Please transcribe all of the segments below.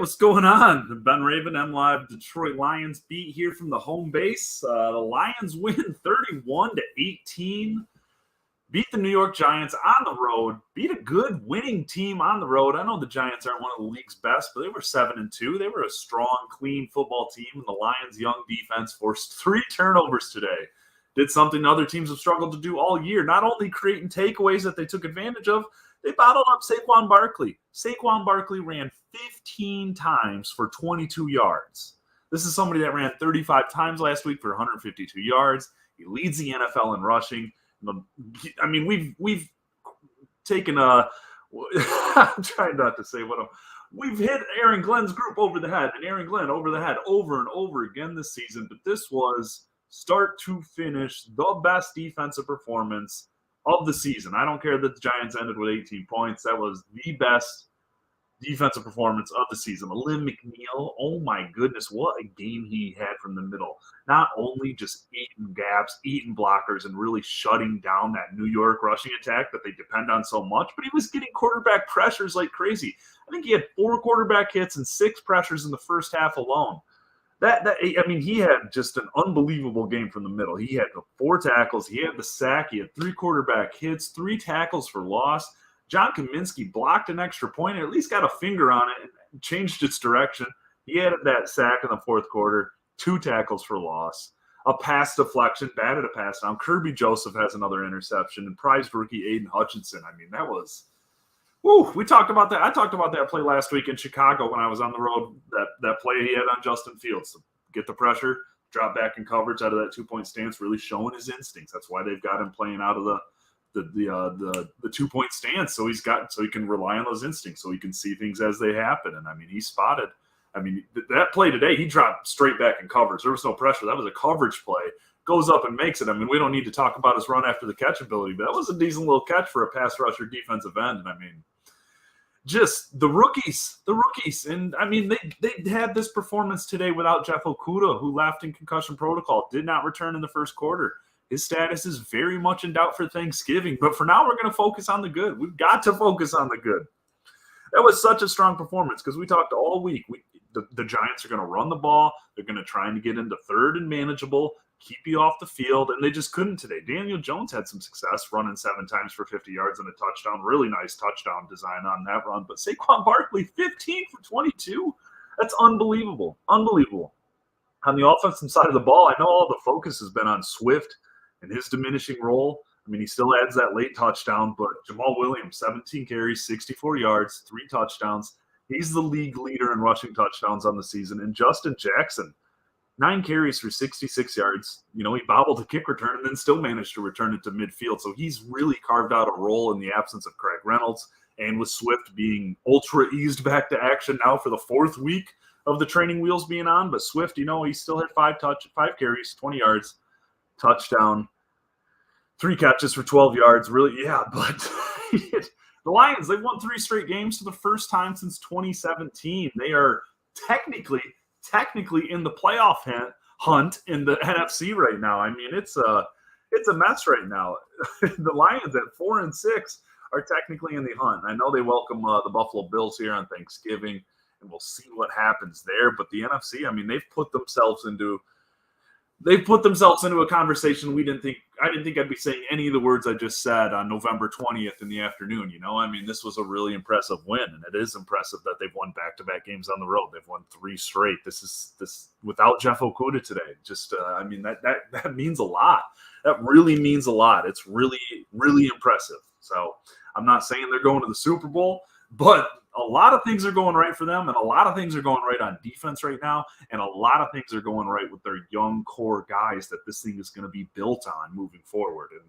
what's going on? Ben Raven, M Live, Detroit Lions beat here from the home base. The Lions win 31-18. Beat the New York Giants on the road. Beat a good winning team on the road. I know the Giants aren't one of the league's best, but they were 7-2. They were a strong, clean football team, and the Lions' young defense forced 3 turnovers today. Did something other teams have struggled to do all year, not only creating takeaways that they took advantage of, they bottled up Saquon Barkley. Saquon Barkley ran 15 times for 22 yards. This is somebody that ran 35 times last week for 152 yards. He leads the NFL in rushing. I mean, we've taken a – I'm trying not to say what we've hit Aaron Glenn's group over the head and Aaron Glenn over the head over and over again this season. But this was start to finish the best defensive performance of the season. I don't care that the Giants ended with 18 points. That was the best defensive performance of the season. Lynn McNeil, oh my goodness, what a game he had from the middle. Not only just eating gaps, eating blockers, and really shutting down that New York rushing attack that they depend on so much, but he was getting quarterback pressures like crazy. I think he had 4 quarterback hits and 6 pressures in the first half alone. He had just an unbelievable game from the middle. He had the 4 tackles. He had the sack. He had 3 quarterback hits, 3 tackles for loss. John Kaminsky blocked an extra point and at least got a finger on it and changed its direction. He had that sack in the 4th quarter, 2 tackles for loss, a pass deflection, batted a pass down. Kirby Joseph has another interception, and prized rookie Aiden Hutchinson. I mean, that was we talked about that. I talked about that play last week in Chicago when I was on the road, that play he had on Justin Fields to get the pressure, drop back in coverage out of that 2-point stance, really showing his instincts. That's why they've got him playing out of the 2-point stance, so he can rely on those instincts, so he can see things as they happen. And I mean, he spotted. I mean, that play today, he dropped straight back in coverage. There was no pressure. That was a coverage play. Goes up and makes it. I mean, we don't need to talk about his run after the catch ability, but that was a decent little catch for a pass rusher defensive end. And I mean, just the rookies. And I mean, they had this performance today without Jeff Okudah, who left in concussion protocol, did not return in the first quarter. His status is very much in doubt for Thanksgiving, but for now, we're going to focus on the good. We've got to focus on the good. That was such a strong performance because we talked all week. The Giants are going to run the ball. They're going to try and get into third and manageable, keep you off the field, and they just couldn't today. Daniel Jones had some success running 7 times for 50 yards and a touchdown. Really nice touchdown design on that run. But Saquon Barkley, 15 for 22. That's unbelievable. Unbelievable. On the offensive side of the ball, I know all the focus has been on Swift and his diminishing role. I mean, he still adds that late touchdown, but Jamal Williams, 17 carries, 64 yards, 3 touchdowns. He's the league leader in rushing touchdowns on the season. And Justin Jackson, 9 carries for 66 yards. You know, he bobbled a kick return and then still managed to return it to midfield. So he's really carved out a role in the absence of Craig Reynolds. And with Swift being ultra eased back to action now for the 4th week of the training wheels being on. But Swift, you know, he still had 5 carries, 20 yards, touchdown, 3 catches for 12 yards. Really, yeah, but the Lions, they've won 3 straight games for the first time since 2017. They are technically in the playoff hunt in the NFC right now. I mean, it's a mess right now. The Lions at 4-6 are technically in the hunt. I know they welcome the Buffalo Bills here on Thanksgiving, and we'll see what happens there. But the NFC, I mean, they've put themselves into a conversation I didn't think I'd be saying any of the words I just said on November 20th in the afternoon. You know, I mean, this was a really impressive win, and it is impressive that they've won back-to-back games on the road. They've won 3 straight. This without Jeff Okudah today. Just, I mean, that means a lot. That really means a lot. It's really, really impressive. So I'm not saying they're going to the Super Bowl, but a lot of things are going right for them, and a lot of things are going right on defense right now, and a lot of things are going right with their young core guys that this thing is going to be built on moving forward, and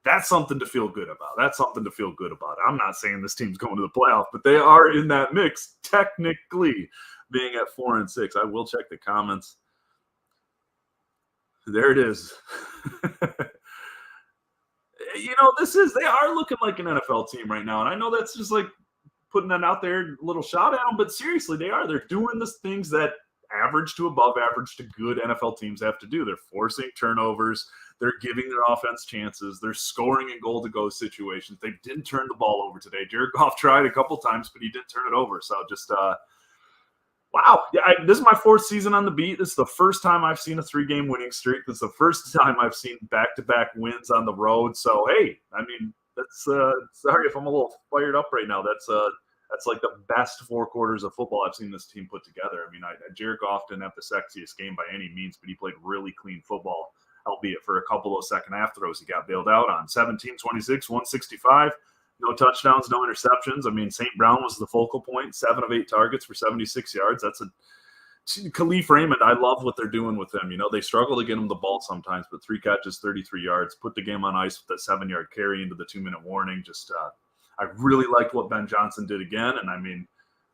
that's something to feel good about. That's something to feel good about. I'm not saying this team's going to the playoff, but they are in that mix, technically, being at 4-6. I will check the comments. There it is. You know, they are looking like an NFL team right now, and I know that's just like putting that out there, a little shot at them, but seriously, they're doing the things that average to above average to good NFL teams have to do. They're forcing turnovers. They're giving their offense chances. They're scoring in goal-to-go situations. They didn't turn the ball over today. Jared Goff tried a couple times, but he didn't turn it over. So just Wow. Yeah, this is my fourth season on the beat. This is the first time I've seen a 3-game winning streak. This is the first time I've seen back-to-back wins on the road. So, hey, I mean, that's sorry if I'm a little fired up right now. That's like the best 4 quarters of football I've seen this team put together. I mean, Jared Goff didn't have the sexiest game by any means, but he played really clean football, albeit for a couple of second half throws he got bailed out on. 17-26, 165. No touchdowns, no interceptions. I mean, St. Brown was the focal point, 7 of 8 targets for 76 yards. That's Khalif Raymond, I love what they're doing with him. You know, they struggle to get him the ball sometimes, but 3 catches, 33 yards, put the game on ice with that 7-yard carry into the 2-minute warning. Just, I really liked what Ben Johnson did again. And I mean,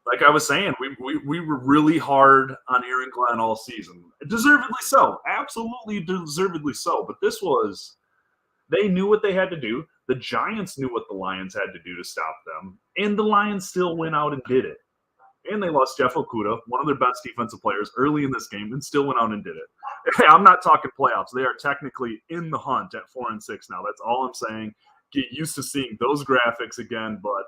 like I was saying, we were really hard on Aaron Glenn all season. Deservedly so. Absolutely deservedly so. But this was, they knew what they had to do. The Giants knew what the Lions had to do to stop them, and the Lions still went out and did it. And they lost Jeff Okudah, one of their best defensive players, early in this game, and still went out and did it. Hey, I'm not talking playoffs. They are technically in the hunt at 4-6 now. That's all I'm saying. Get used to seeing those graphics again. But,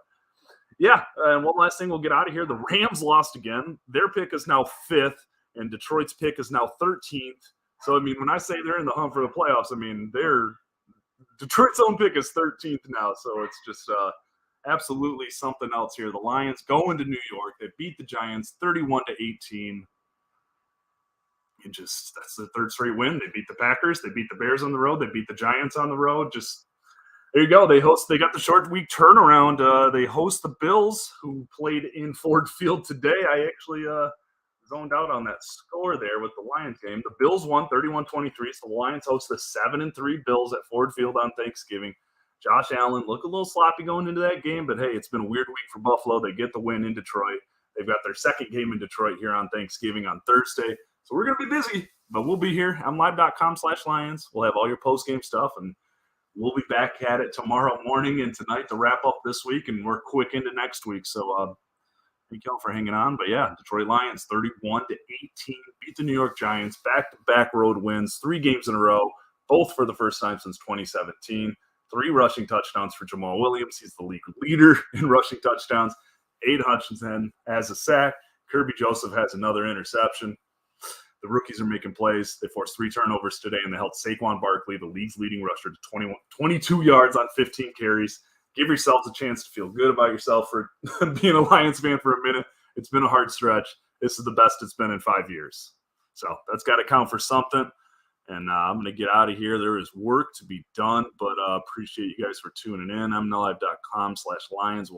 yeah, and one last thing, we'll get out of here. The Rams lost again. Their pick is now 5th, and Detroit's pick is now 13th. So, I mean, when I say they're in the hunt for the playoffs, I mean, Detroit's own pick is 13th now, so it's just absolutely something else here. The Lions go into New York. They beat the Giants 31-18. And just, that's the 3rd straight win. They beat the Packers. They beat the Bears on the road. They beat the Giants on the road. Just, there you go. They got the short week turnaround. They host the Bills, who played in Ford Field today. I actually zoned out on that score there with the Lions game. The Bills won 31-23, so the Lions host the 7-3 Bills at Ford Field on Thanksgiving. Josh Allen looked a little sloppy going into that game, but hey, it's been a weird week for Buffalo. They get the win in Detroit. They've got their second game in Detroit here on Thanksgiving on Thursday. So we're going to be busy, but we'll be here on live.com/Lions. We'll have all your post-game stuff, and we'll be back at it tomorrow morning and tonight to wrap up this week, and we're quick into next week. So, thank y'all for hanging on. But yeah, Detroit Lions 31-18 beat the New York Giants. Back-to-back road wins, 3 games in a row, both for the first time since 2017. 3 rushing touchdowns for Jamal Williams. He's the league leader in rushing touchdowns. Aiden Hutchinson has a sack. Kirby Joseph has another interception. The rookies are making plays. They forced 3 turnovers today, and they held Saquon Barkley, the league's leading rusher, to 22 yards on 15 carries. Give yourselves a chance to feel good about yourself for being a Lions fan for a minute. It's been a hard stretch. This is the best it's been in 5 years. So that's got to count for something. And I'm going to get out of here. There is work to be done, but appreciate you guys for tuning in. MNLive.com/Lions.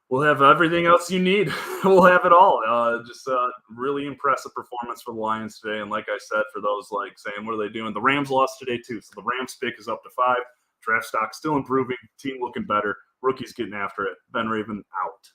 We'll have everything else you need. We'll have it all. Just really impressive performance for the Lions today. And like I said, for those like saying, what are they doing? The Rams lost today too. So the Rams pick is up to 5. Draft stock still improving. Team looking better. Rookies getting after it. Ben Raven out.